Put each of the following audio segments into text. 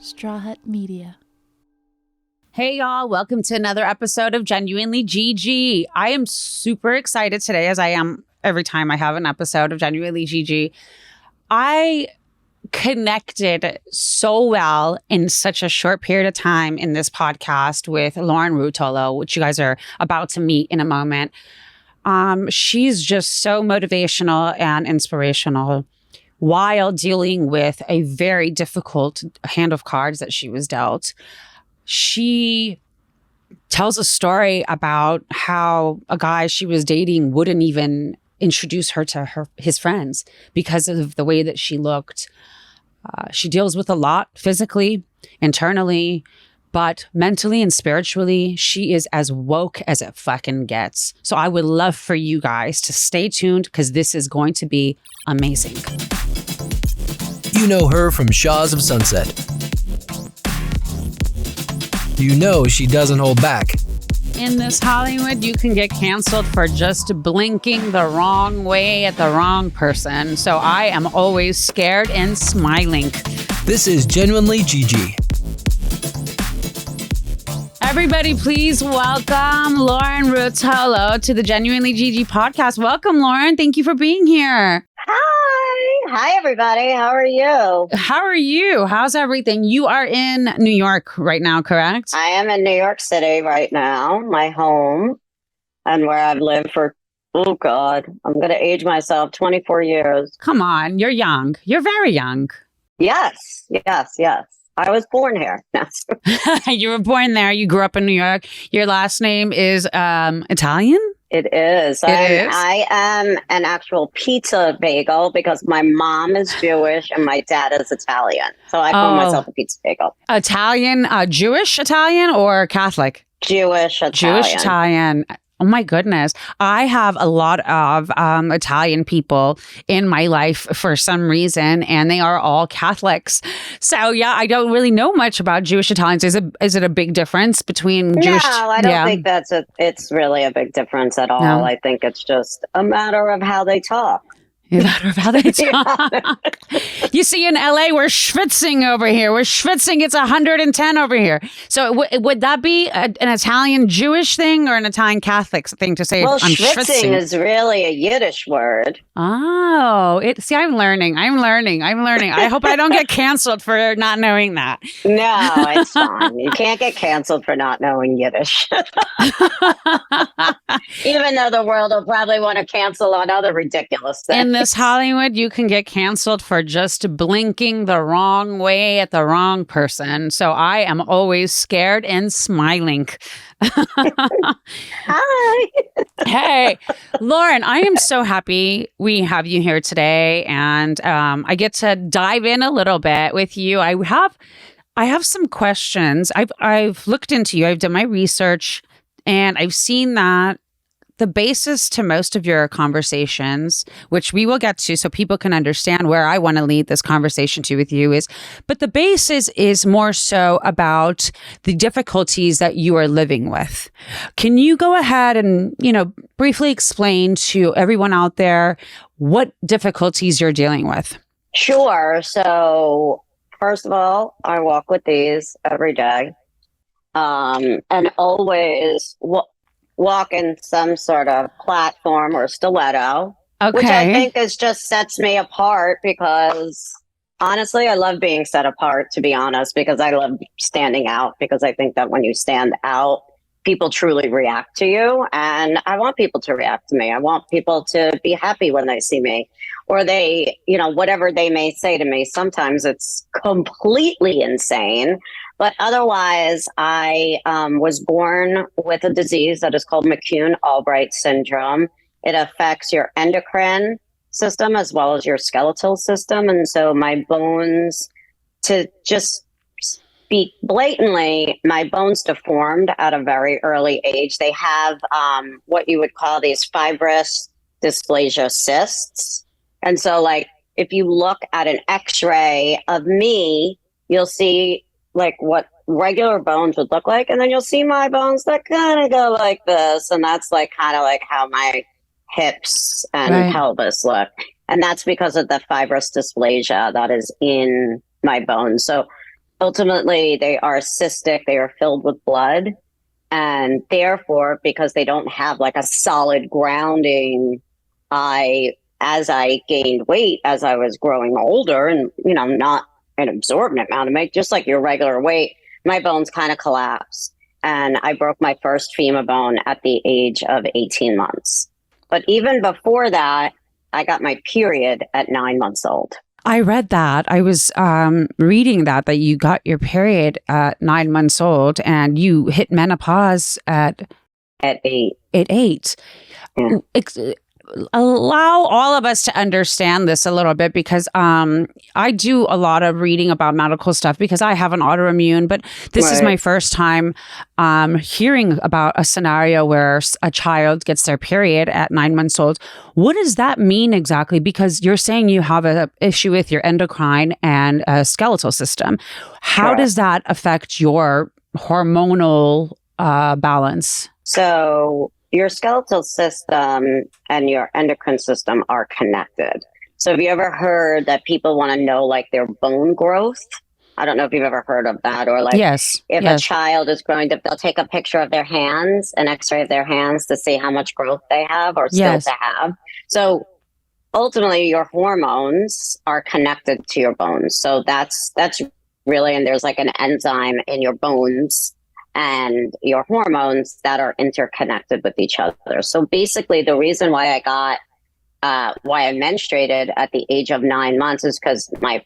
Straw Hut Media. Hey y'all, welcome to another episode of Genuinely GG. I am super excited today, as I am every time I have an episode of Genuinely GG. I connected so well in such a short period of time in this podcast with Lauren Ruotolo, which you guys are about to meet in a moment. She's just so motivational and inspirational while dealing with a very difficult hand of cards that she was dealt. She tells a story about how a guy she was dating wouldn't even introduce her to his friends because of the way that she looked. She deals with a lot physically, internally, but mentally and spiritually, she is as woke as it fucking gets. So I would love for you guys to stay tuned because this is going to be amazing. You know her from Shaws of Sunset. You know she doesn't hold back. In this Hollywood, you can get canceled for just blinking the wrong way at the wrong person. So I am always scared and smiling. This is Genuinely GG. Everybody, please welcome Lauren Ruotolo to the Genuinely GG podcast. Welcome, Lauren. Thank you for being here. Hi, everybody. How are you? How are you? How's everything? You are in New York right now, correct? I am in New York City right now, my home, and where I've lived for, oh God, I'm going to age myself 24 years. Come on, you're young. You're very young. Yes. I was born here. You were born there. You grew up in New York. Your last name is Italian? It is. I am an actual pizza bagel because my mom is Jewish and my dad is Italian. So I call myself a pizza bagel. Italian, Jewish Italian or Catholic? Jewish Italian. Jewish Italian. Oh my goodness. I have a lot of Italian people in my life for some reason, and they are all Catholics. So yeah, I don't really know much about Jewish Italians. Is it a big difference between Jewish? No, I don't think it's really a big difference at all. No. I think it's just a matter of how they talk. No matter how they talk. You see, in LA, we're schwitzing over here. We're schwitzing. It's 110 over here. So would that be an Italian Jewish thing or an Italian Catholic thing to say? Well, I'm schwitzing is really a Yiddish word. Oh, I'm learning. I hope I don't get canceled for not knowing that. No, it's fine. You can't get canceled for not knowing Yiddish. Even though the world will probably want to cancel on other ridiculous things. In this Hollywood, you can get canceled for just blinking the wrong way at the wrong person. So I am always scared and smiling. Hi. Hey, Lauren, I am so happy we have you here today. And I get to dive in a little bit with you. I have some questions. I've looked into you. I've done my research and I've seen that the basis to most of your conversations, which we will get to so people can understand where I want to lead this conversation to with you but the basis is more so about the difficulties that you are living with. Can you go ahead and, briefly explain to everyone out there what difficulties you're dealing with? Sure. So first of all, I walk with these every day, and always walk in some sort of platform or stiletto, which I think just sets me apart because honestly, I love being set apart, to be honest, because I love standing out, because I think that when you stand out, people truly react to you. And I want people to react to me. I want people to be happy when they see me, or they, whatever they may say to me. Sometimes it's completely insane. But otherwise, I was born with a disease that is called McCune-Albright syndrome. It affects your endocrine system as well as your skeletal system. And so my bones, to just speak blatantly, my bones deformed at a very early age. They have what you would call these fibrous dysplasia cysts. And so if you look at an x-ray of me, you'll see what regular bones would look like. And then you'll see my bones that kind of go like this. And that's kind of how my hips and pelvis look. And that's because of the fibrous dysplasia that is in my bones. So ultimately they are cystic, they are filled with blood. And therefore, because they don't have like a solid grounding, as I gained weight, as I was growing older and, not an absorbent amount of weight, just like your regular weight, my bones kind of collapsed. And I broke my first femur bone at the age of 18 months. But even before that, I got my period at 9 months old. I read that. I was reading that you got your period at 9 months old and you hit menopause at 8. At 8. Yeah. Allow all of us to understand this a little bit, because I do a lot of reading about medical stuff because I have an autoimmune, but this is my first time hearing about a scenario where a child gets their period at 9 months old. What does that mean exactly? Because you're saying you have an issue with your endocrine and skeletal system. How does that affect your hormonal balance? So your skeletal system and your endocrine system are connected. So have you ever heard that people want to know like their bone growth? I don't know if you've ever heard of that, or like if a child is growing, they'll take a picture of their hands, an x-ray of their hands to see how much growth they have or still to have. So ultimately your hormones are connected to your bones. So that's really, and there's like an enzyme in your bones and your hormones that are interconnected with each other. So basically the reason why I menstruated at the age of 9 months is because my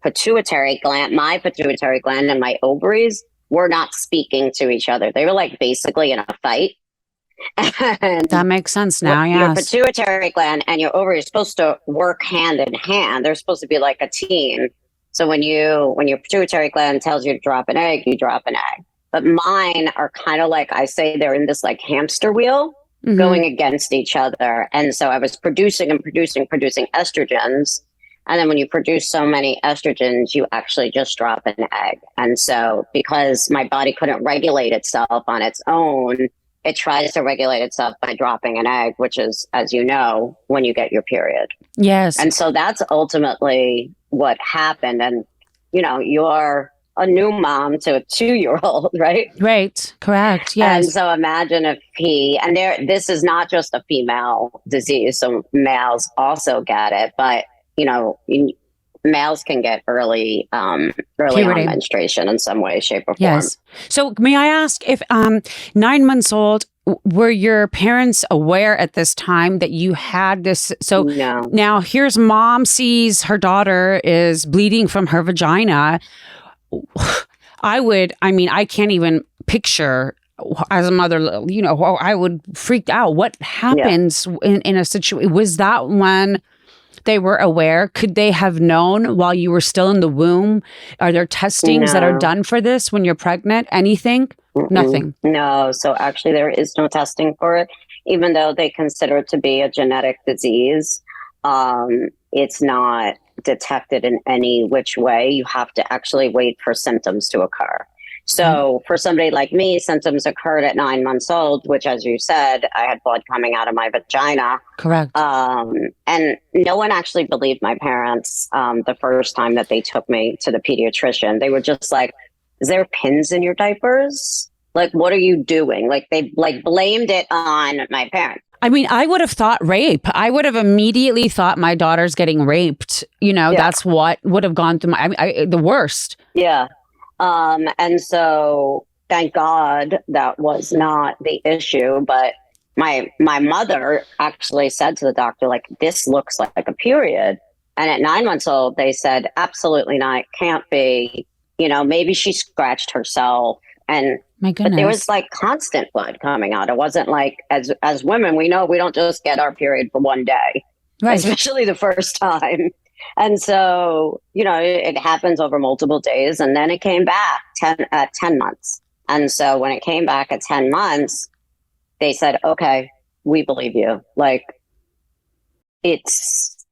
pituitary gland and my ovaries were not speaking to each other. They were like basically in a fight. And that makes sense now. Your pituitary gland and your ovary are supposed to work hand in hand. They're supposed to be like a team. So when your pituitary gland tells you to drop an egg, you drop an egg. But mine are kind of like, I say they're in this like hamster wheel going against each other. And so I was producing estrogens. And then when you produce so many estrogens, you actually just drop an egg. And so because my body couldn't regulate itself on its own, it tries to regulate itself by dropping an egg, which is, as you know, when you get your period. Yes. And so that's ultimately what happened. And, you're a new mom to a 2-year-old, right? Right. Correct. Yes. And so imagine if this is not just a female disease, so males also get it, but males can get early on menstruation in some way, shape, or form. Yes. So may I ask if 9 months old, were your parents aware at this time that you had this? So no. Now here's mom sees her daughter is bleeding from her vagina. I can't even picture as a mother, I would freak out. What happens in a situation? Was that when they were aware? Could they have known while you were still in the womb? Are there testings that are done for this when you're pregnant? Anything? Nothing. No. So actually there is no testing for it, even though they consider it to be a genetic disease. It's not detected in any which way. You have to actually wait for symptoms to occur. So for somebody like me, symptoms occurred at 9 months old, which, as you said, I had blood coming out of my vagina. Correct. And no one actually believed my parents the first time that they took me to the pediatrician. They were just like, is there pins in your diapers? Like, what are you doing? Like, they blamed it on my parents. I mean, I would have thought rape. I would have immediately thought my daughter's getting raped. That's what would have gone through the worst. Yeah. And so thank God that was not the issue. But my mother actually said to the doctor, like, this looks like a period. And at 9 months old, they said, absolutely not. It can't be. Maybe she scratched herself. And my goodness. But there was like constant blood coming out. It wasn't like, as women, we know we don't just get our period for one day, right? Especially the first time. And so, it happens over multiple days. And then it came back at 10 months. And so when it came back at 10 months, they said, okay, we believe you. Like, it's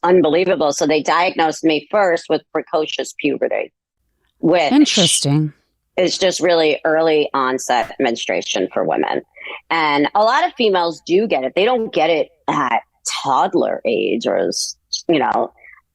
unbelievable. So they diagnosed me first with precocious puberty, which interesting. Is just really early onset menstruation for women. And a lot of females do get it. They don't get it at toddler age, or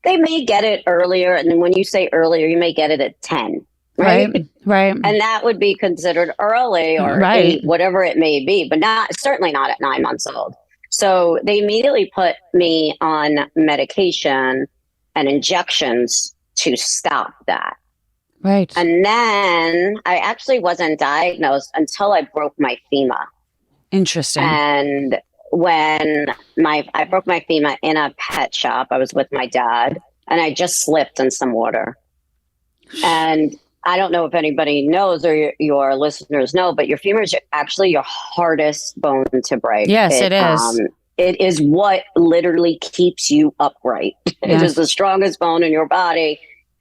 they may get it earlier. And then when you say earlier, you may get it at 10. right? Right. And that would be considered early or Right. 8, whatever it may be, but certainly not at 9 months old. So they immediately put me on medication and injections to stop that. Right. And then I actually wasn't diagnosed until I broke my femur. Interesting. And when I broke my femur in a pet shop, I was with my dad, and I just slipped in some water. And I don't know if anybody knows or your listeners know, but your femur is actually your hardest bone to break. Yes, it is. It is what literally keeps you upright. It is the strongest bone in your body.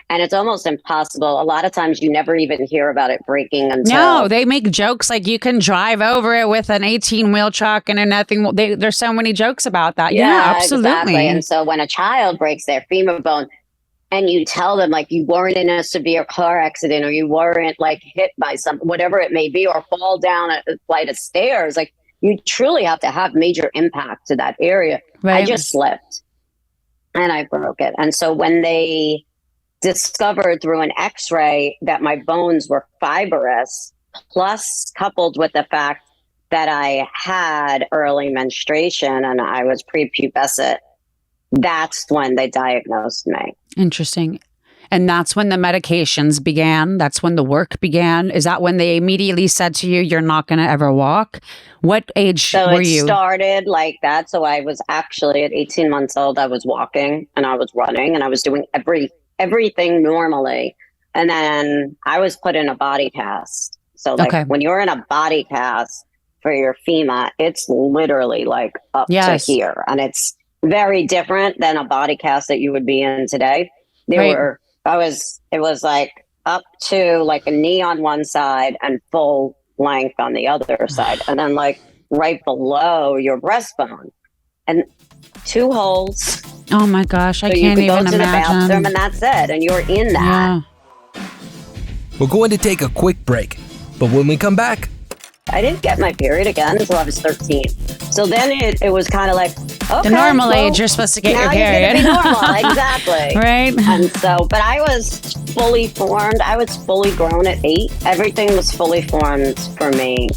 And it's almost impossible. A lot of times you never even hear about it breaking until... No, they make jokes like you can drive over it with an 18-wheel truck and nothing. There's so many jokes about that. Yeah, absolutely. Exactly. And so when a child breaks their femur bone and you tell them like you weren't in a severe car accident or you weren't like hit by whatever it may be, or fall down a flight of stairs, like you truly have to have major impact to that area. Right. I just slipped and I broke it. And so when they discovered through an x-ray that my bones were fibrous, plus coupled with the fact that I had early menstruation and I was prepubescent, that's when they diagnosed me. Interesting. And that's when the medications began? That's when the work began? Is that when they immediately said to you, you're not going to ever walk? What age were you? So it started like that. So I was actually at 18 months old, I was walking and I was running and I was doing everything normally. And then I was put in a body cast. So like when you're in a body cast for your femur, it's literally like up to here. And it's very different than a body cast that you would be in today. It was like up to like a knee on one side and full length on the other side. And then like right below your breastbone and 2 holes. Oh my gosh, I so can't you even go to imagine. The bathroom and that's it. And you're in that. Yeah. We're going to take a quick break, but when we come back, I didn't get my period again until I was 13. So then it was kind of like, okay. The normal age, you're supposed to get your period. You're gonna be normal, exactly. Right. And so, but I was fully formed. I was fully grown at 8. Everything was fully formed for me.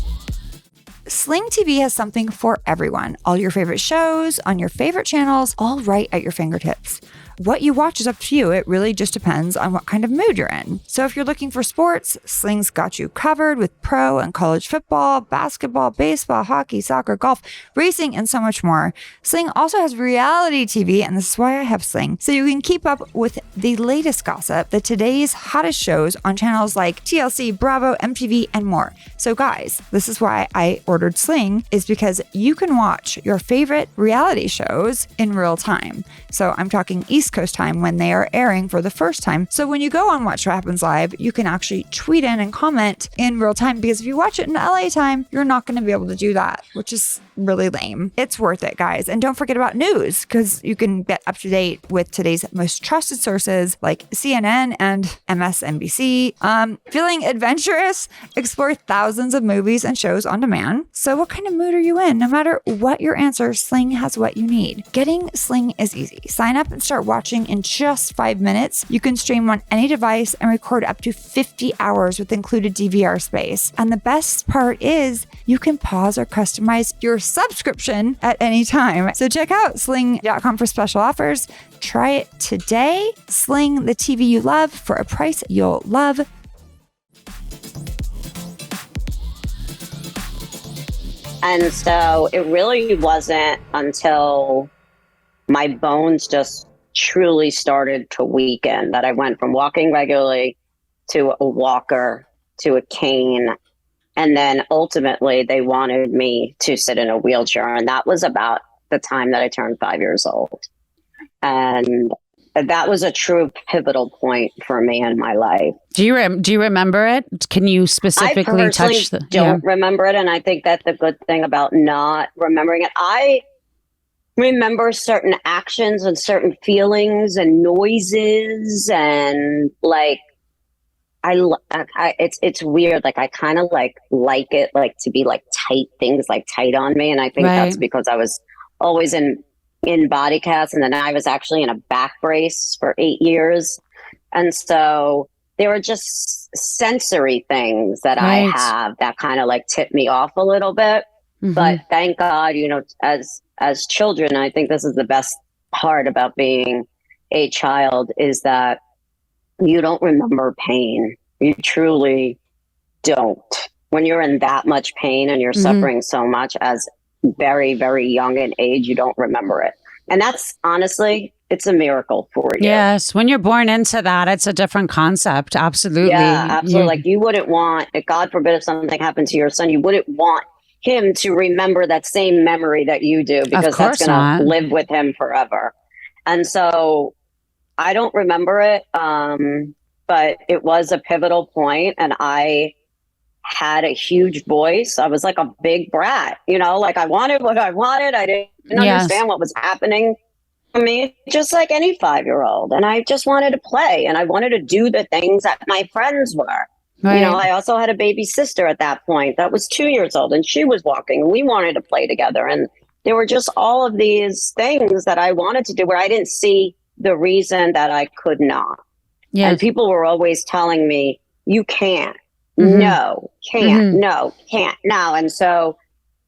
Sling TV has something for everyone. All your favorite shows on your favorite channels, all right at your fingertips. What you watch is up to you. It really just depends on what kind of mood you're in. So if you're looking for sports, Sling's got you covered with pro and college football, basketball, baseball, hockey, soccer, golf, racing, and so much more. Sling also has reality TV, and this is why I have Sling, so you can keep up with the latest gossip, the today's hottest shows on channels like TLC, Bravo, MTV, and more. So guys, this is why I ordered Sling, is because you can watch your favorite reality shows in real time. So I'm talking East Coast time when they are airing for the first time. So when you go on Watch What Happens Live, you can actually tweet in and comment in real time, because if you watch it in LA time, you're not going to be able to do that, which is really lame. It's worth it, guys. And don't forget about news, because you can get up to date with today's most trusted sources like CNN and MSNBC. Feeling adventurous? Explore thousands of movies and shows on demand. So what kind of mood are you in? No matter what your answer, Sling has what you need. Getting Sling is easy. Sign up and start watching in just 5 minutes. You can stream on any device and record up to 50 hours with included DVR space. And the best part is you can pause or customize your subscription at any time. So check out sling.com for special offers. Try it today. Sling, the TV you love for a price you'll love. And so it really wasn't until my bones just truly started to weaken that I went from walking regularly to a walker to a cane. And then ultimately they wanted me to sit in a wheelchair. And that was about the time that I turned 5 years old. And that was a true pivotal point for me in my life. Do you remember it? Can you specifically touch the... don't remember it. And I think that's the good thing about not remembering it. I remember certain actions and certain feelings and noises, and like it's weird. Like I kind of like it like to be like tight things like tight on me, and I think that's because I was always in body casts, and then I was actually in a back brace for 8 years, and so there were just sensory things that I Right. have that kind of like tip me off a little bit. Mhm. But thank God, you know, as children, I think this is the best part about being a child is that you don't remember pain. You truly don't. When you're in that much pain and you're Mhm. suffering so much as very, very young in age, you don't remember it. And that's honestly, it's a miracle for you. Yes, when you're born into that, it's a different concept. Absolutely. Yeah, absolutely. Like you wouldn't want, if God forbid, if something happened to your son, you wouldn't want him to remember that same memory that you do because that's course going not. to live with him forever. And so I don't remember it, but it was a pivotal point, and I had a huge voice. I was like a big brat, you know, like I wanted what I wanted. I didn't Yes. understand what was happening to me, just like any 5-year-old. And I just wanted to play and I wanted to do the things that my friends were. Right. You know, I also had a baby sister at that point that was 2 years old and she was walking and we wanted to play together. And there were just all of these things that I wanted to do where I didn't see the reason that I could not. Yes. And people were always telling me, you can't. Mhm. No, can't. Mhm. No, can't. No. And so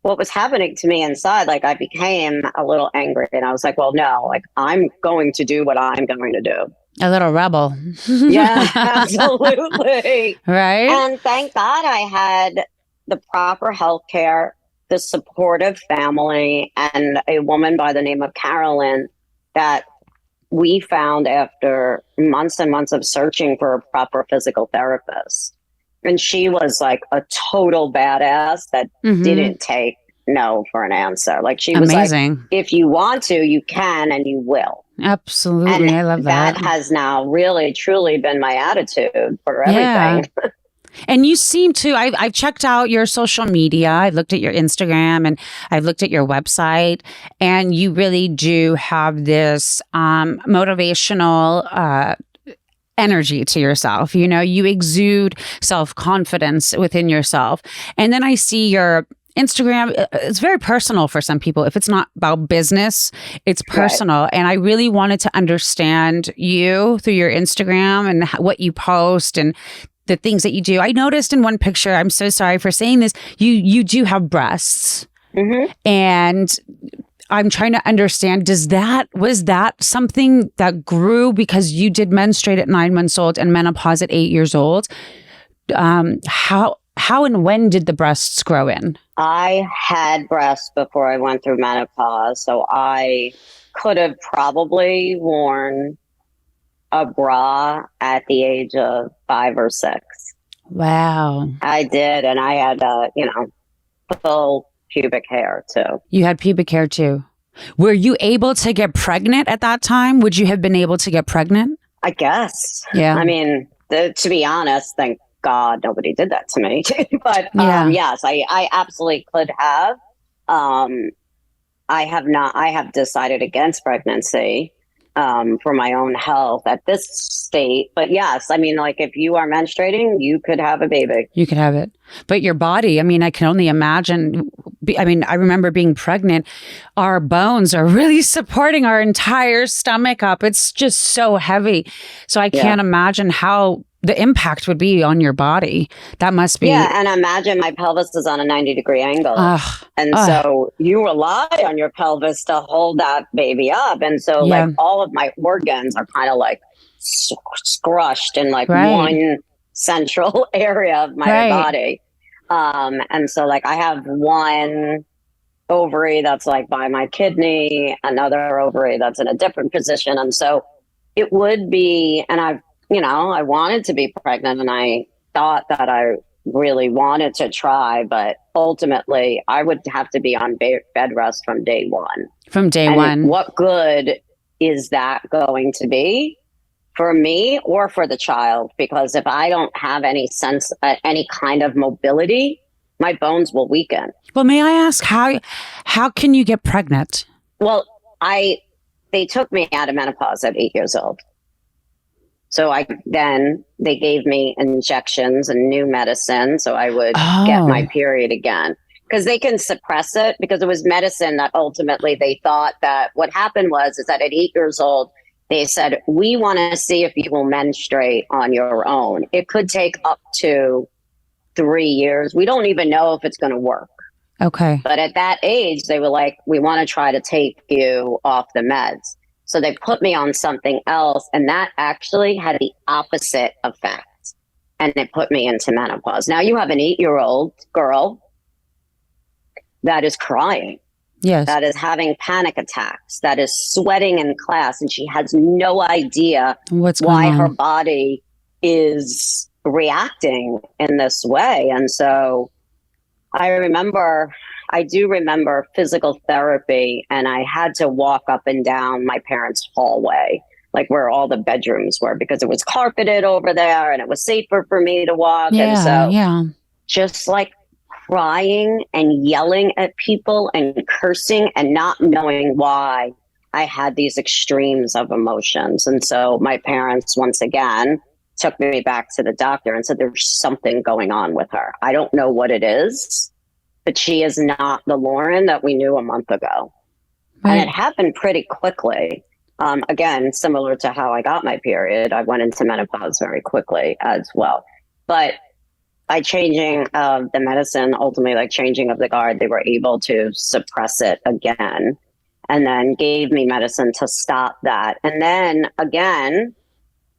what was happening to me inside, like I became a little angry and I was like, well, no, like I'm going to do what I'm going to do. A little rebel. Yeah, absolutely. Right? And thank God I had the proper health care, the supportive family, and a woman by the name of Carolyn that we found after months and months of searching for a proper physical therapist. And she was like a total badass that Mhm. didn't take no for an answer. Like she was Amazing. like, if you want to, you can and you will. Absolutely. And I love that. has now really, truly been my attitude for everything. Yeah. And you seem to, I've checked out your social media. I've looked at your Instagram and I've looked at your website, and you really do have this motivational energy to yourself. You know, you exude self-confidence within yourself. And then I see your Instagram, it's very personal for some people. If it's not about business, it's personal. Right. And I really wanted to understand you through your Instagram and what you post and the things that you do. I noticed in one picture, I'm so sorry for saying this, you do have breasts. Mm-hmm. And I'm trying to understand, was that something that grew because you did menstruate at 9 months old and menopause at 8 years old? How and when did the breasts grow in? I had breasts before I went through menopause, so I could have probably worn a bra at the age of 5 or 6. Wow. I did, and I had, full pubic hair too. You had pubic hair too. Were you able to get pregnant at that time? Would you have been able to get pregnant? I guess. Yeah. I mean, to be honest, thank God nobody did that to me. But yes, I absolutely could have. I have decided against pregnancy for my own health at this state. But yes, I mean, like if you are menstruating, you could have a baby. You could have it. But your body, I mean, I can only imagine. I remember being pregnant. Our bones are really supporting our entire stomach up. It's just so heavy. So I can't imagine how the impact would be on your body. That must be. Yeah. And imagine my pelvis is on a 90-degree angle. So you rely on your pelvis to hold that baby up. And so like all of my organs are kind of like scrushed in like one central area of my body. And so like I have one ovary that's like by my kidney, another ovary that's in a different position. And so it would be, and I wanted to be pregnant and I thought that I really wanted to try, but ultimately I would have to be on bed rest from day one. From day one. What good is that going to be for me or for the child? Because if I don't have any sense, any kind of mobility, my bones will weaken. Well, may I ask how can you get pregnant? Well, they took me out of menopause at 8 years old. So then they gave me injections and new medicine so I would get my period again. Because they can suppress it because it was medicine that ultimately they thought that what happened is that at 8 years old, they said, we want to see if you will menstruate on your own. It could take up to 3 years. We don't even know if it's going to work. Okay. But at that age, they were like, we want to try to take you off the meds. So they put me on something else, and that actually had the opposite effect. And it put me into menopause. Now you have an 8-year-old girl that is crying. Yes. That is having panic attacks, that is sweating in class, and she has no idea why her body is reacting in this way. And so I do remember physical therapy, and I had to walk up and down my parents' hallway, like where all the bedrooms were, because it was carpeted over there and it was safer for me to walk. Yeah, and so yeah. just like crying and yelling at people and cursing and not knowing why, I had these extremes of emotions. And so my parents, once again, took me back to the doctor and said, there's something going on with her. I don't know what it is, but she is not the Lauren that we knew a month ago. Right. And it happened pretty quickly. Again, similar to how I got my period, I went into menopause very quickly as well. But by changing the medicine, ultimately, like changing of the guard, they were able to suppress it again, and then gave me medicine to stop that. And then again,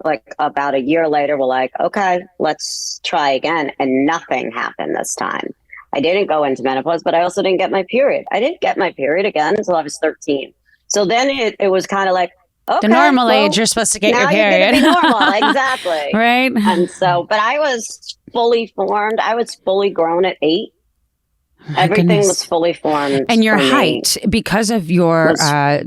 like about a year later, we're like, okay, let's try again. And nothing happened this time. I didn't go into menopause, but I also didn't get my period. I didn't get my period again until I was 13. So then it was kind of like, okay, the normal age, you're supposed to get your period. Now you're going to be normal, exactly. Right. And so, but I was fully formed. I was fully grown at 8. Everything was fully formed. And your height, because of your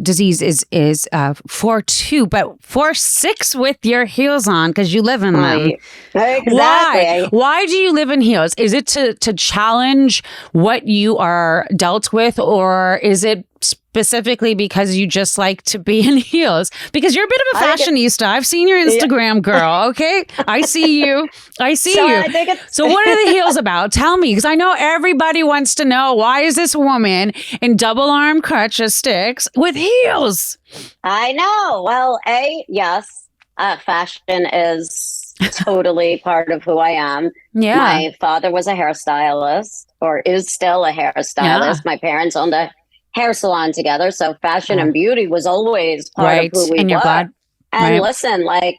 disease, is 4'2", but 4'6" with your heels on, because you live in them. Exactly. Why do you live in heels? Is it to challenge what you are dealt with, or is it specifically because you just like to be in heels? Because you're a bit of a fashionista. I've seen your Instagram, girl. Okay, I see you. So what are the heels about? Tell me, because I know everybody wants to know, why is this woman in double arm crutches sticks with heels? I know. Well, yes, fashion is totally part of who I am. Yeah. My father was a hairstylist, or is still a hairstylist. Yeah. My parents owned a hair salon together, so fashion and beauty was always part of who we were. Blood. And listen, like,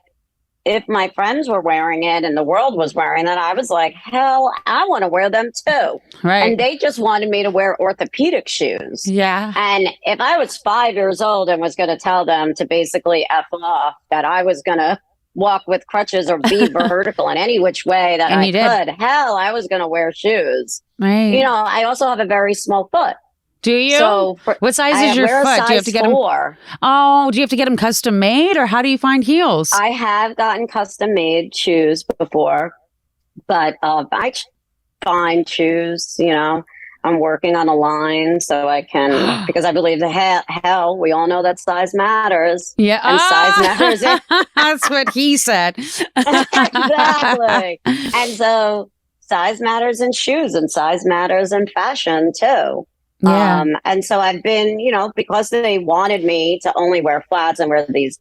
if my friends were wearing it and the world was wearing it, I was like, hell, I want to wear them too. Right. And they just wanted me to wear orthopedic shoes. Yeah. And if I was 5 years old and was going to tell them to basically F off, that I was going to walk with crutches or be vertical in any which way that I could, hell, I was going to wear shoes. Right. You know, I also have a very small foot. Do you? So what size is your foot? Do you have to get 4. Oh, do you have to get them custom made, or how do you find heels? I have gotten custom made shoes before, but I find shoes, you know, I'm working on a line so I can, because I believe the hell, we all know that size matters. Yeah. And size matters. That's what he said. Exactly. And so size matters in shoes, and size matters in fashion too. Yeah. And so I've been, you know, because they wanted me to only wear flats and wear these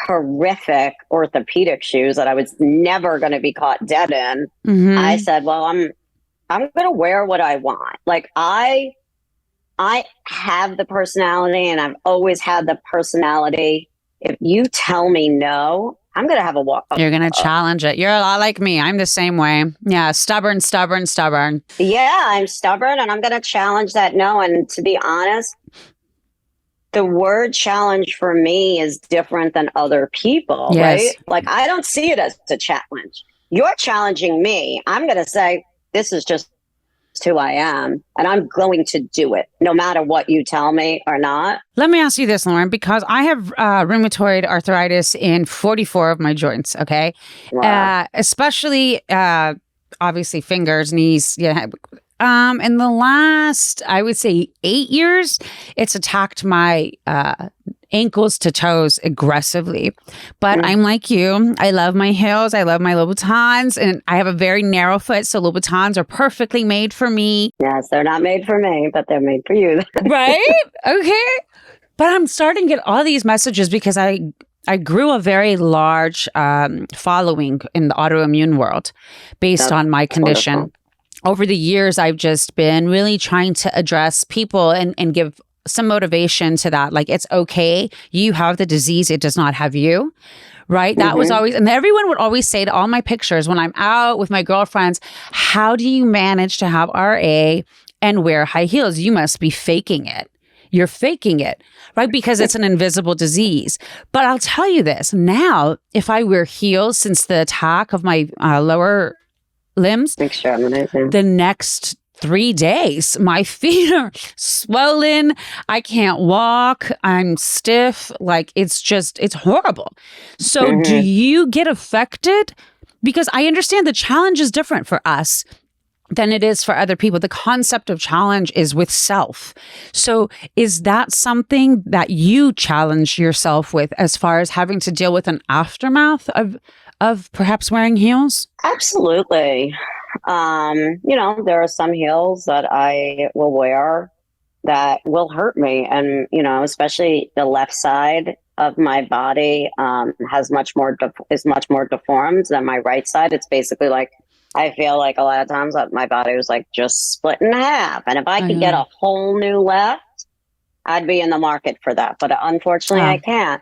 horrific orthopedic shoes that I was never going to be caught dead in. Mm-hmm. I said, well, I'm going to wear what I want. Like I have the personality, and I've always had the personality. If you tell me no, I'm going to have a walk. You're going to challenge it. You're a lot like me. I'm the same way. Yeah. Stubborn. Yeah, I'm stubborn, and I'm going to challenge that no. And to be honest, the word challenge for me is different than other people, right? Like, I don't see it as a challenge. You're challenging me. I'm going to say, this is just who I am, and I'm going to do it no matter what you tell me or not. Let me ask you this, Lauren, because I have rheumatoid arthritis in 44 of my joints. Okay. Wow. Especially, obviously fingers, knees. Yeah. In the last, I would say 8 years, it's attacked my, ankles to toes aggressively. But I'm like you. I love my heels. I love my Louboutins, and I have a very narrow foot. So Louboutins are perfectly made for me. Yes, they're not made for me, but they're made for you. Right? Okay. But I'm starting to get all these messages because I grew a very large following in the autoimmune world based on my condition. Wonderful. Over the years, I've just been really trying to address people and give some motivation to that. Like, it's okay. You have the disease. It does not have you. Right. That was always, and everyone would always say to all my pictures when I'm out with my girlfriends, how do you manage to have RA and wear high heels? You must be faking it. You're faking it, right? Because it's an invisible disease. But I'll tell you this now, if I wear heels since the attack of my lower limbs, the next 3 days, my feet are swollen. I can't walk. I'm stiff. Like, it's horrible. So do you get affected? Because I understand the challenge is different for us than it is for other people. The concept of challenge is with self. So is that something that you challenge yourself with as far as having to deal with an aftermath of perhaps wearing heels? Absolutely. There are some heels that I will wear that will hurt me. And, especially the left side of my body is much more deformed than my right side. It's basically like, I feel like a lot of times that my body was like just split in half. And if I could get a whole new left, I'd be in the market for that. But unfortunately, I can't.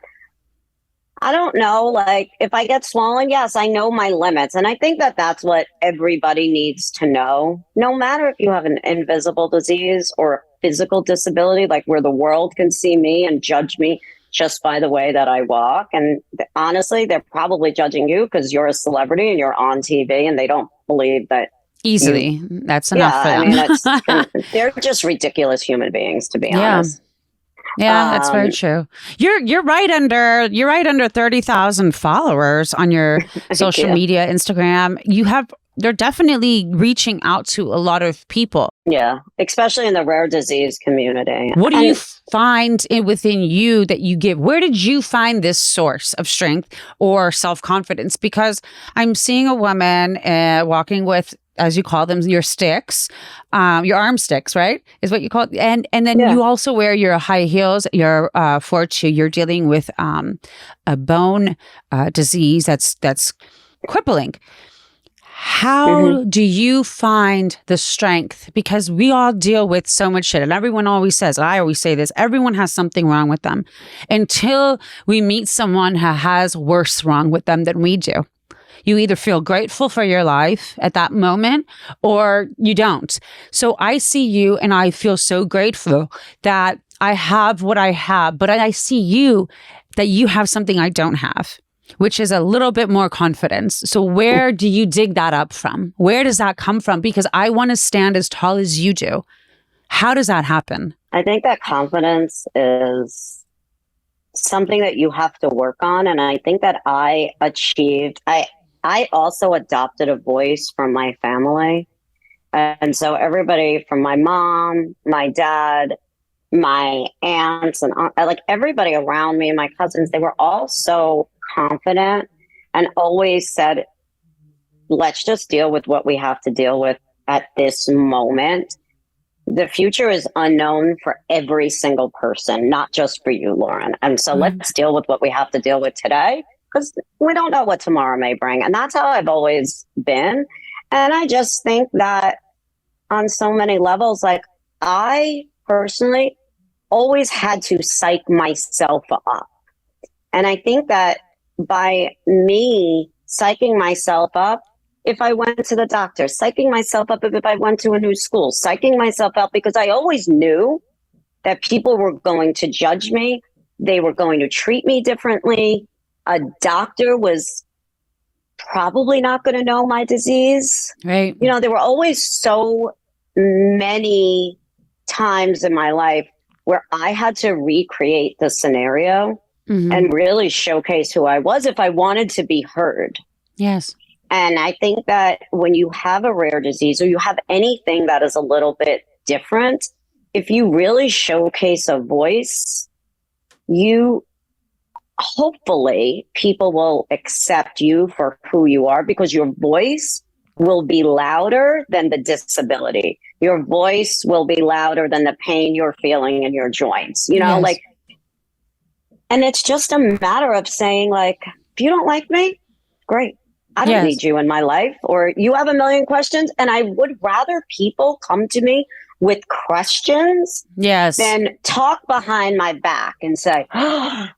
I don't know, like, if I get swollen, yes, I know my limits. And I think that that's what everybody needs to know. No matter if you have an invisible disease or a physical disability, like where the world can see me and judge me just by the way that I walk. And honestly, they're probably judging you because you're a celebrity and you're on TV and they don't believe that. Easily. That's enough for them. I mean, they're just ridiculous human beings, to be honest. Yeah, that's very true. You're right under 30,000 followers on your social media, Instagram. They're definitely reaching out to a lot of people. Yeah, especially in the rare disease community. What do you find within you that you give? Where did you find this source of strength or self-confidence? Because I'm seeing a woman walking with, as you call them, your sticks, your arm sticks, right? Is what you call it. And then you also wear your high heels, your fortune. You're dealing with a bone disease that's crippling. How do you find the strength? Because we all deal with so much shit. And everyone always says, I always say this, everyone has something wrong with them until we meet someone who has worse wrong with them than we do. You either feel grateful for your life at that moment or you don't. So I see you and I feel so grateful that I have what I have, but I see you that you have something I don't have, which is a little bit more confidence. So where do you dig that up from? Where does that come from? Because I want to stand as tall as you do. How does that happen? I think that confidence is something that you have to work on. And I think that I also adopted a voice from my family. And so everybody from my mom, my dad, my aunts, and like everybody around me, my cousins, they were all so confident and always said, let's just deal with what we have to deal with at this moment. The future is unknown for every single person, not just for you, Lauren. And so let's deal with what we have to deal with today, because we don't know what tomorrow may bring. And that's how I've always been. And I just think that on so many levels, like I personally always had to psych myself up. And I think that by me psyching myself up, if I went to the doctor, psyching myself up if I went to a new school, psyching myself up because I always knew that people were going to judge me. They were going to treat me differently. A doctor was probably not going to know my disease. Right. You know, there were always so many times in my life where I had to recreate the scenario and really showcase who I was if I wanted to be heard. Yes. And I think that when you have a rare disease or you have anything that is a little bit different, if you really showcase a voice, hopefully people will accept you for who you are because your voice will be louder than the disability. Your voice will be louder than the pain you're feeling in your joints, you know, And it's just a matter of saying, like, if you don't like me, great. I don't need you in my life, or you have a million questions. And I would rather people come to me with questions than talk behind my back and say, oh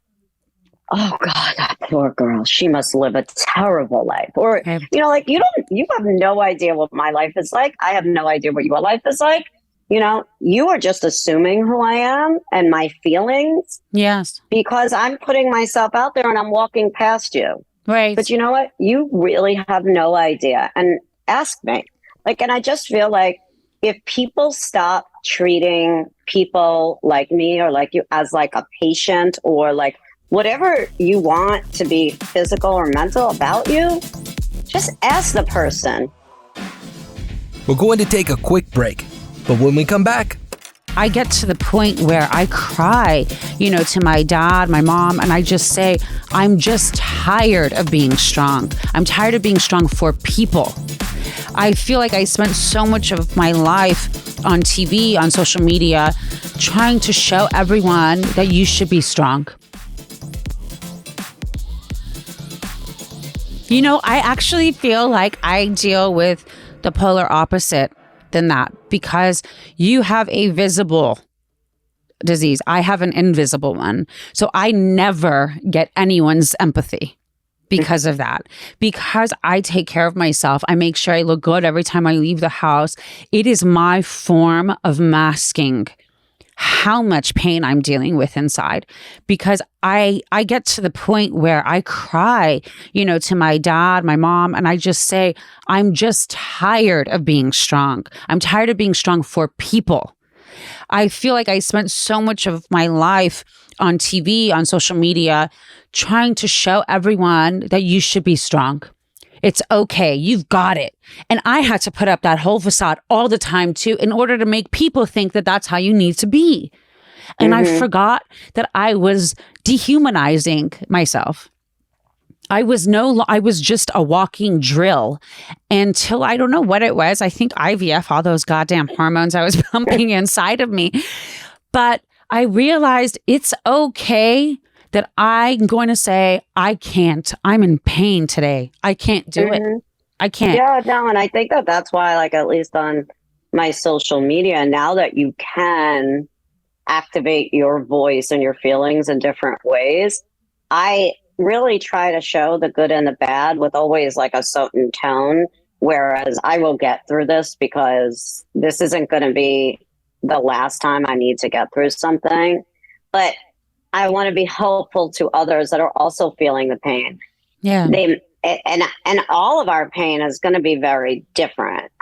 God, that poor girl, she must live a terrible life. Or, you know, like, you have no idea what my life is like. I have no idea what your life is like. You know, you are just assuming who I am and my feelings. Yes. Because I'm putting myself out there and I'm walking past you. Right. But you know what? You really have no idea. And ask me. Like, and I just feel like if people stop treating people like me or like you as like a patient, or like whatever you want to be physical or mental about you, just ask the person. We're going to take a quick break, but when we come back, I get to the point where I cry, you know, to my dad, my mom, and I just say, I'm just tired of being strong. I'm tired of being strong for people. I feel like I spent so much of my life on TV, on social media, trying to show everyone that you should be strong. You know, I actually feel like I deal with the polar opposite than that, because you have a visible disease. I have an invisible one. So I never get anyone's empathy because of that. Because I take care of myself. I make sure I look good every time I leave the house. It is my form of masking how much pain I'm dealing with inside, because I get to the point where I cry, you know, to my dad, my mom, and I just say, I'm just tired of being strong. I'm tired of being strong for people. I feel like I spent so much of my life on TV, on social media, trying to show everyone that you should be strong. It's okay. You've got it. And I had to put up that whole facade all the time too, in order to make people think that that's how you need to be. And I forgot that I was dehumanizing myself. I was just a walking drill until I don't know what it was. I think IVF, all those goddamn hormones I was pumping inside of me. But I realized it's okay that I'm going to say, I can't. I'm in pain today. I can't do it. I can't. Yeah, no, and I think that that's why, like, at least on my social media, now that you can activate your voice and your feelings in different ways, I really try to show the good and the bad with always like a certain tone, whereas I will get through this, because this isn't going to be the last time I need to get through something. But I want to be helpful to others that are also feeling the pain. Yeah. And all of our pain is going to be very different.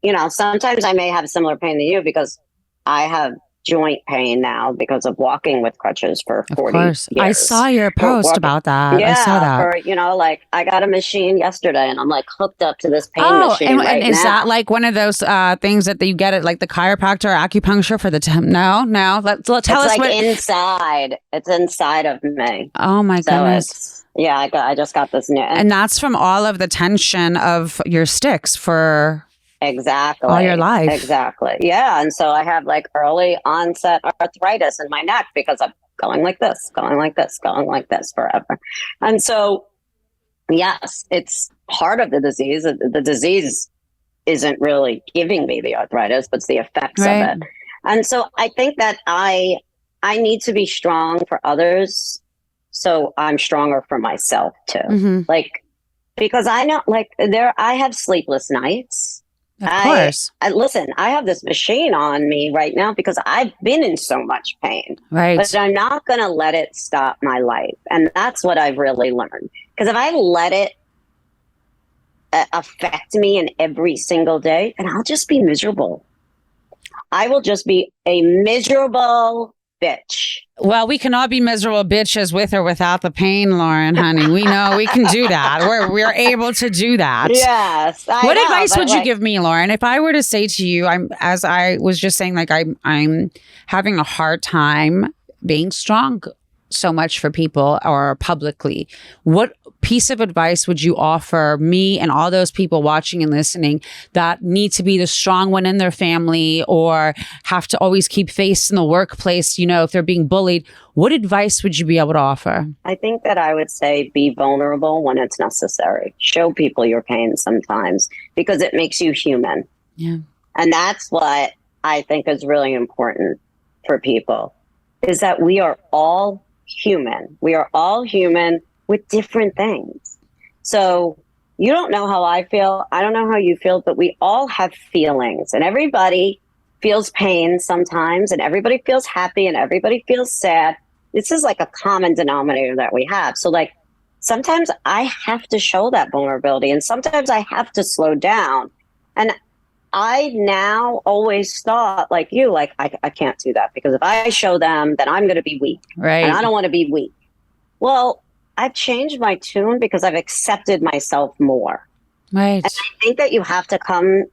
You know, sometimes I may have similar pain to you because I have joint pain now because of walking with crutches for 40 years. I saw your post about that. Yeah, I saw that. Or, you know, like I got a machine yesterday and I'm like hooked up to this pain machine and is that like one of those things that you get at like the chiropractor or acupuncture for the No. Let's tell us like what inside. It's inside of me. Oh my goodness. Yeah, I just got this new. And that's from all of the tension of your sticks for exactly all your life. Exactly. Yeah. And so I have like early onset arthritis in my neck because I'm going like this forever. And so, yes, it's part of the disease. The disease isn't really giving me the arthritis, but it's the effects of it. And so I think that I need to be strong for others, so I'm stronger for myself too. Like, because I know, like, I have sleepless nights. Of course. Listen, I have this machine on me right now because I've been in so much pain. Right. But I'm not going to let it stop my life. And that's what I've really learned. Because if I let it affect me in every single day, and I'll just be miserable. I will just be a miserable bitch. Well, we can all be miserable bitches with or without the pain, Lauren, honey. We know we can do that. We're able to do that. Yes. What advice would you give me, Lauren, if I were to say to you, as I was just saying, like I'm having a hard time being strong so much for people or publicly. What piece of advice would you offer me and all those people watching and listening that need to be the strong one in their family or have to always keep face in the workplace, you know, if they're being bullied? What advice would you be able to offer? I think that I would say be vulnerable when it's necessary. Show people your pain sometimes because it makes you human. Yeah. And that's what I think is really important for people, is that we are all human. We are all human with different things. So you don't know how I feel. I don't know how you feel, but we all have feelings, and everybody feels pain sometimes, and everybody feels happy, and everybody feels sad. This is like a common denominator that we have. So like sometimes I have to show that vulnerability, and sometimes I have to slow down. And I now always thought like you, like I can't do that because if I show them, then I'm going to be weak. Right. And I don't want to be weak. Well, I've changed my tune because I've accepted myself more. Right. And I think that you have to come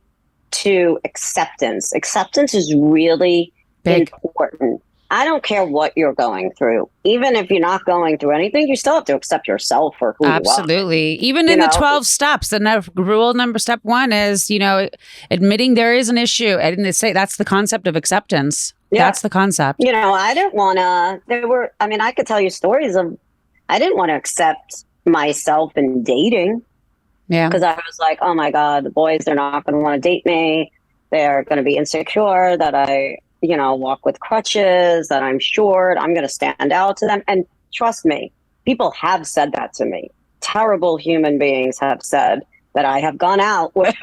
to acceptance. Acceptance is really Big. important. I don't care what you're going through. Even if you're not going through anything, you still have to accept yourself for who you are. Absolutely. Even in the 12 steps, the rule number step 1 is, you know, admitting there is an issue. And they say that's the concept of acceptance. Yeah. That's the concept. You know, I didn't want to, I could tell you stories of, I didn't want to accept myself in dating. Yeah. Because I was like, oh my God, the boys, they're not going to want to date me. They're going to be insecure that I, you know, walk with crutches, that I'm short, I'm going to stand out to them. And trust me, people have said that to me. Terrible human beings have said that I have gone out with,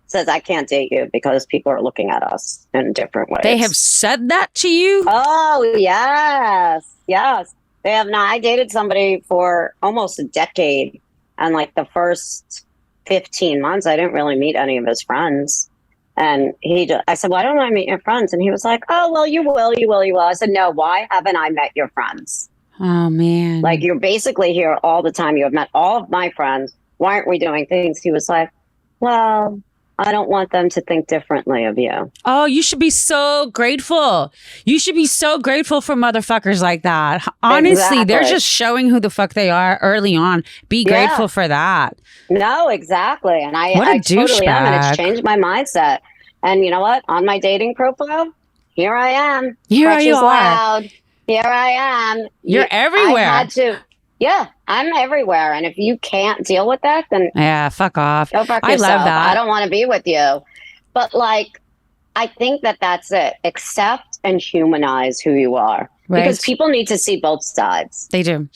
says I can't date you because people are looking at us in different ways. They have said that to you? Oh, yes. Yes. They have not. I dated somebody for almost a decade. And like the first 15 months, I didn't really meet any of his friends. And I said, why don't I meet your friends? And he was like, oh, well, you will. I said, no, why haven't I met your friends? Oh, man. Like, you're basically here all the time. You have met all of my friends. Why aren't we doing things? He was like, well, I don't want them to think differently of you. Oh, you should be so grateful. You should be so grateful for motherfuckers like that. Honestly, Exactly. They're just showing who the fuck they are early on. Be grateful for that. No, exactly. And I What a totally am. And douchebag. it's changed my mindset. And you know what? On my dating profile, here I am. Here Crutches you are. loud. Here I am. You're everywhere. I had to. Yeah, I'm everywhere. And if you can't deal with that, then Yeah, fuck off. go fuck I yourself. love that. I don't want to be with you. But like, I think that that's it. Accept and humanize who you are. Right. Because people need to see both sides. They do.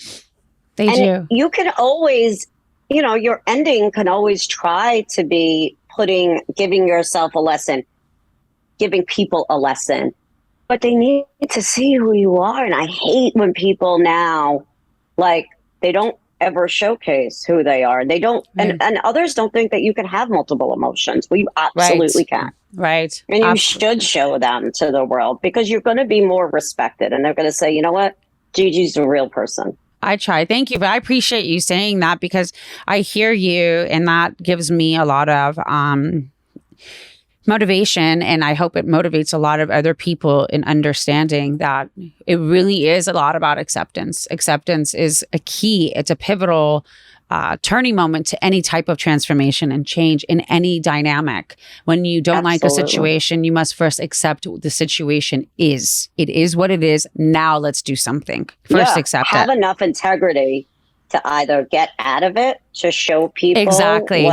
They And do. you can always, you know, your ending can always try to be giving yourself a lesson, giving people a lesson. But they need to see who you are. And I hate when people now, like, they don't ever showcase who they are. They don't, and others don't think that you can have multiple emotions. Well, you absolutely can. Right. And you should show them to the world because you're going to be more respected. And they're going to say, you know what? Gigi's a real person. I try. Thank you. But I appreciate you saying that because I hear you and that gives me a lot of motivation. And I hope it motivates a lot of other people in understanding that it really is a lot about acceptance. Acceptance is a key. It's a pivotal turning moment to any type of transformation and change in any dynamic. When you don't like a situation, you must first accept what the situation is. It is what it is. Now let's do something. First accept have it. enough integrity to either get out of it, to show people Exactly.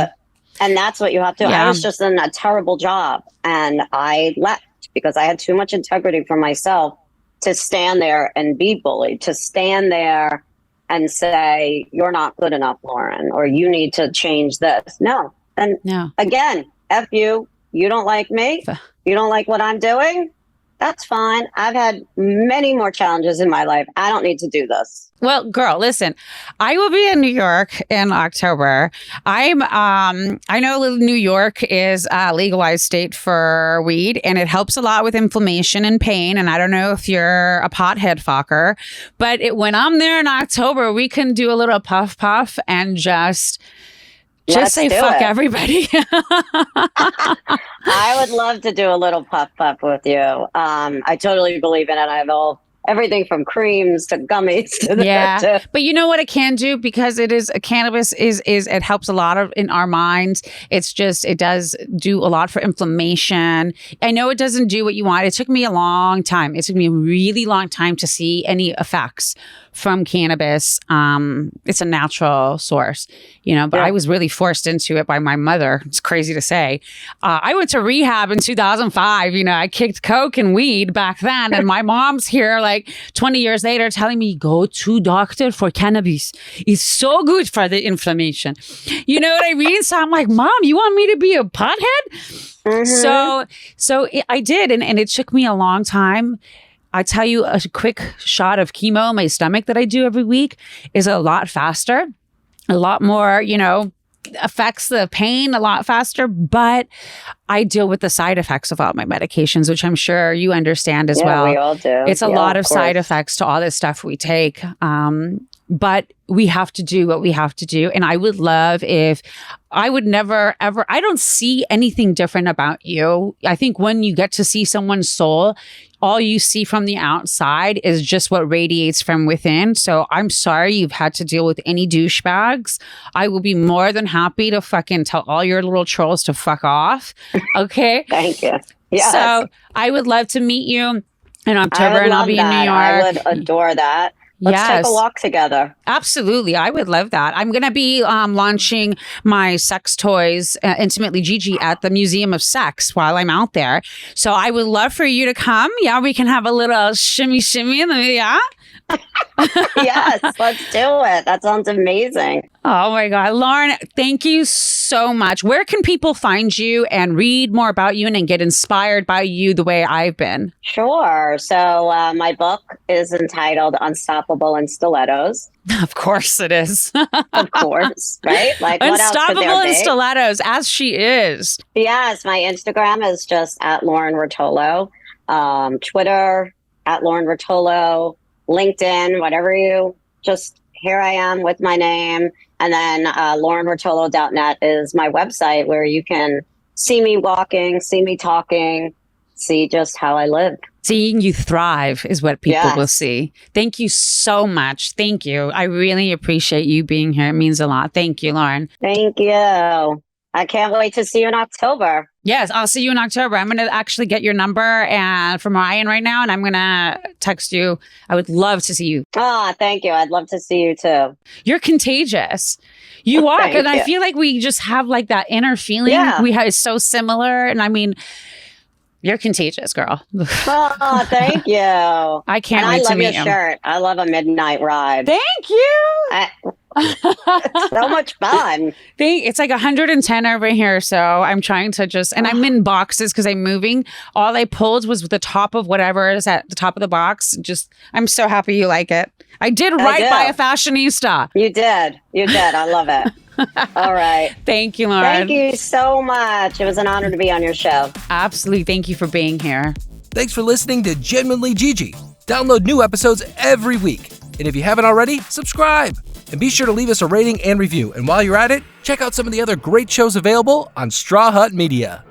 and that's what you have to. Yeah. I was just in a terrible job and I left because I had too much integrity for myself to stand there and be bullied, to stand there and say, you're not good enough, Lauren, or you need to change this. No. And again, F you, you don't like me, you don't like what I'm doing. That's fine. I've had many more challenges in my life. I don't need to do this. Well, girl, listen, I will be in New York in October. I know New York is a legalized state for weed and it helps a lot with inflammation and pain. And I don't know if you're a pothead fucker, but when I'm there in October, we can do a little puff puff and just say fuck everybody. I would love to do a little puff puff with you. I totally believe in it. I have all everything from creams to gummies to But you know what it can do, because it is cannabis is it helps a lot of in our minds. It's just, it does do a lot for inflammation. I know it doesn't do what you want. It took me a long time. It took me a really long time to see any effects from cannabis. It's a natural source, but I was really forced into it by my mother. It's crazy to say. I went to rehab in 2005. I kicked coke and weed back then. And my mom's here like 20 years later telling me, go to doctor for cannabis. It's so good for the inflammation. You know what I mean? So I'm like, Mom, you want me to be a pothead? Mm-hmm. So I did. And it took me a long time. I tell you, a quick shot of chemo in my stomach that I do every week is a lot faster, a lot more, affects the pain a lot faster, but I deal with the side effects of all my medications, which I'm sure you understand as well. We all do. It's a lot of side effects to all this stuff we take. But we have to do what we have to do. And I would love if I would never, ever, I don't see anything different about you. I think when you get to see someone's soul, all you see from the outside is just what radiates from within. So I'm sorry you've had to deal with any douchebags. I will be more than happy to fucking tell all your little trolls to fuck off. Okay? Thank you. Yes. So I would love to meet you in October, and I'll be in New York. I would adore that. Let's take a walk together. Absolutely. I would love that. I'm going to be launching my sex toys, Intimately Gigi, at the Museum of Sex while I'm out there. So I would love for you to come. Yeah, we can have a little shimmy. Yeah. Yes, let's do it. That sounds amazing. Oh my God. Lauren, thank you so much. Where can people find you and read more about you and get inspired by you the way I've been? Sure. So my book is entitled Unstoppable in Stilettos. Of course it is. Of course, right? Like, what else could there be? Unstoppable in Stilettos, as she is. Yes, my Instagram is just at Lauren Ruotolo. Twitter, at Lauren Ruotolo. LinkedIn, whatever here I am with my name. And then laurenruotolo.net is my website where you can see me walking, see me talking, see just how I live. Seeing you thrive is what people will see. Thank you so much. Thank you. I really appreciate you being here. It means a lot. Thank you, Lauren. Thank you. I can't wait to see you in October. Yes, I'll see you in October. I'm going to actually get your number from Ryan right now, and I'm going to text you. I would love to see you. Thank you. I'd love to see you too. You're contagious. You walk, and I feel like we just have like that inner feeling. Yeah. It's so similar. And I mean, you're contagious, girl. Oh, thank you. I can't wait to meet you. I love your shirt. I love a midnight ride. Thank you. It's so much fun. It's like 110 over here. So I'm trying to and I'm in boxes because I'm moving. All I pulled was the top of whatever is at the top of the box. I'm so happy you like it. I did right by a fashionista. You did. I love it. All right. Thank you, Lauren. Thank you so much. It was an honor to be on your show. Absolutely. Thank you for being here. Thanks for listening to Genuinely Gigi. Download new episodes every week. And if you haven't already, subscribe. And be sure to leave us a rating and review. And while you're at it, check out some of the other great shows available on Straw Hut Media.